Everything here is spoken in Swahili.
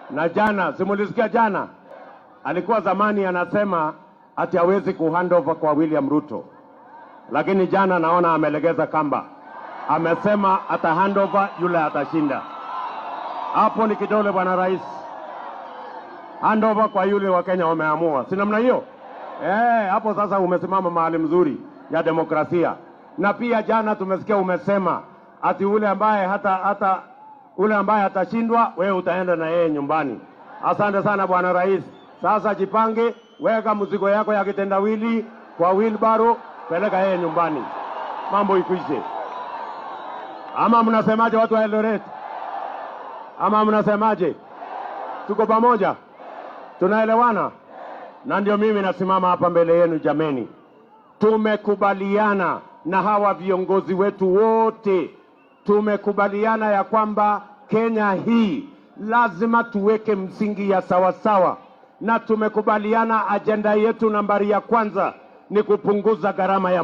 Na jana, simulisikia jana, alikuwa zamani anasema ati hawezi kuhandover kwa William Ruto, lakini jana naona amelegeza kamba, amesema ata handover yule atashinda. Hapo ni kidole bwana rais, handover kwa yule wa Kenya wameamua, si namna hiyo? Hapo sasa umesimama mahali mzuri ya demokrasia. Na pia jana tumesikia umesema ati ule ambaye atashindwa wewe utaenda na yeye nyumbani. Asante sana bwana rais. Sasa jipange, weka mzigo yako ya kitendawili kwa wheelbarrow, peleka yeye nyumbani, mambo ikwishe. Ama mnasemaje watu wa Eldoret? Ama mnasemaje? Tuko pamoja, tunaelewana? Na ndio mimi nasimama hapa mbele yenu jameni. Tumekubaliana na hawa viongozi wetu wote, tumekubaliana ya kwamba Kenya hii lazima tuweke msingi ya sawasawa, na tumekubaliana ajenda yetu nambari ya kwanza ni kupunguza gharama ya